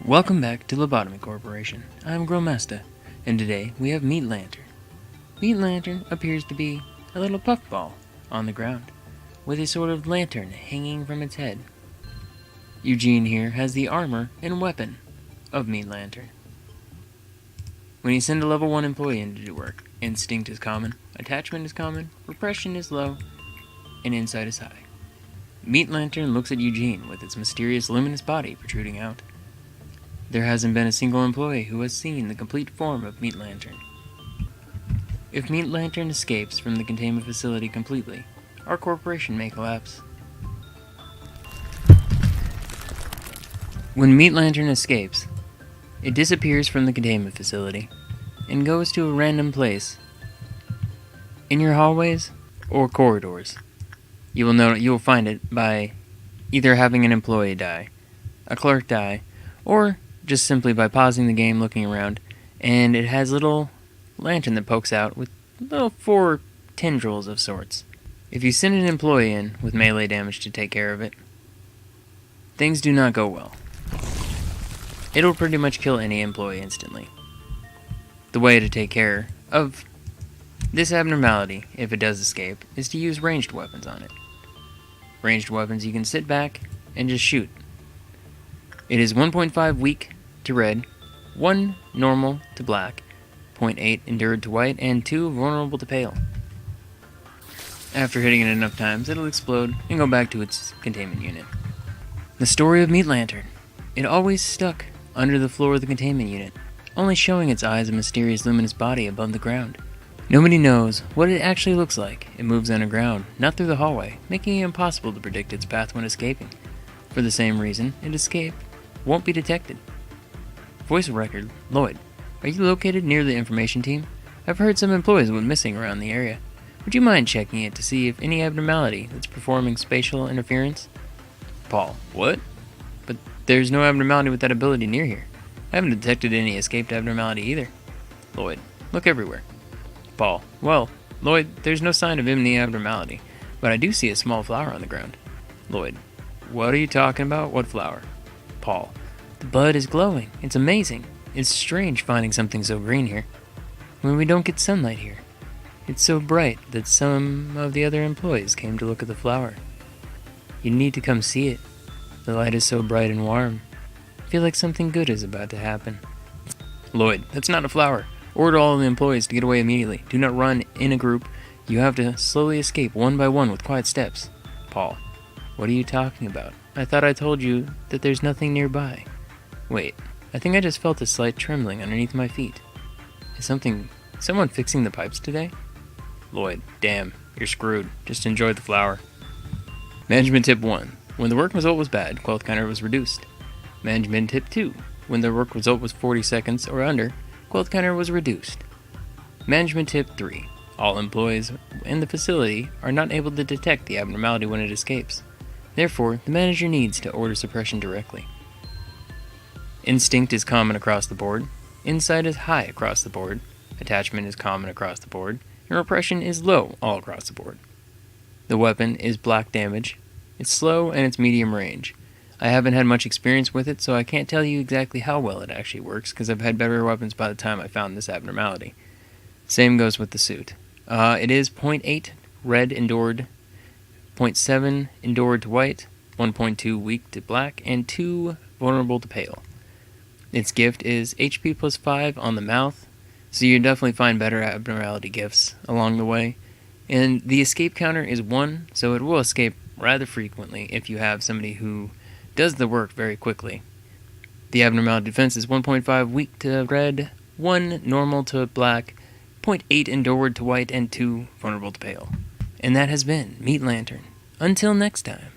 Welcome back to Lobotomy Corporation. I'm Grillmastah, and today we have Meat Lantern. Meat Lantern appears to be a little puffball on the ground, with a sort of lantern hanging from its head. Eugene here has the armor and weapon of Meat Lantern. When you send a level 1 employee in to do work, instinct is common, attachment is common, repression is low, and insight is high. Meat Lantern looks at Eugene with its mysterious luminous body protruding out. There hasn't been a single employee who has seen the complete form of Meat Lantern. If Meat Lantern escapes from the containment facility completely, our corporation may collapse. When Meat Lantern escapes, it disappears from the containment facility and goes to a random place in your hallways or corridors. You will find it by either having an employee die, a clerk die, or just simply by pausing the game, looking around, and it has a little lantern that pokes out with little 4 tendrils of sorts. If you send an employee in with melee damage to take care of it, things do not go well. It'll pretty much kill any employee instantly. The way to take care of this abnormality, if it does escape, is to use ranged weapons on it. Ranged weapons you can sit back and just shoot. It is 1.5 weak to red, 1 normal to black, 0.8 endured to white, and 2 vulnerable to pale. After hitting it enough times, it'll explode and go back to its containment unit. The story of Meat Lantern. It always stuck under the floor of the containment unit, only showing its eyes a mysterious luminous body above the ground. Nobody knows what it actually looks like. It moves underground, not through the hallway, making it impossible to predict its path when escaping. For the same reason, its escape won't be detected. Voice record, Lloyd. Are you located near the information team? I've heard some employees went missing around the area. Would you mind checking it to see if any abnormality that's performing spatial interference? Paul. What? But there's no abnormality with that ability near here. I haven't detected any escaped abnormality either. Lloyd. Look everywhere. Paul. Well, Lloyd, there's no sign of any abnormality, but I do see a small flower on the ground. Lloyd. What are you talking about? What flower? Paul. The bud is glowing. It's amazing. It's strange finding something so green here, when we don't get sunlight here. It's so bright that some of the other employees came to look at the flower. You need to come see it. The light is so bright and warm. I feel like something good is about to happen. Lloyd, that's not a flower. Order all of the employees to get away immediately. Do not run in a group. You have to slowly escape one by one with quiet steps. Paul, what are you talking about? I thought I told you that there's nothing nearby. Wait, I think I just felt a slight trembling underneath my feet. Is someone fixing the pipes today? Lloyd, damn, you're screwed. Just enjoy the flower. Management tip 1. When the work result was bad, quality counter was reduced. Management tip 2. When the work result was 40 seconds or under, quality counter was reduced. Management tip 3. All employees in the facility are not able to detect the abnormality when it escapes. Therefore, the manager needs to order suppression directly. Instinct is common across the board. Insight is high across the board. Attachment is common across the board. And repression is low all across the board. The weapon is black damage. It's slow and it's medium range. I haven't had much experience with it, so I can't tell you exactly how well it actually works, because I've had better weapons by the time I found this abnormality. Same goes with the suit. It is 0.8 red endured, 0.7 endured to white, 1.2 weak to black, and 2 vulnerable to pale. Its gift is HP plus 5 on the mouth, so you definitely find better abnormality gifts along the way. And the escape counter is 1, so it will escape rather frequently if you have somebody who does the work very quickly. The abnormality defense is 1.5 weak to red, 1 normal to black, 0.8 endured to white, and 2 vulnerable to pale. And that has been Meat Lantern. Until next time.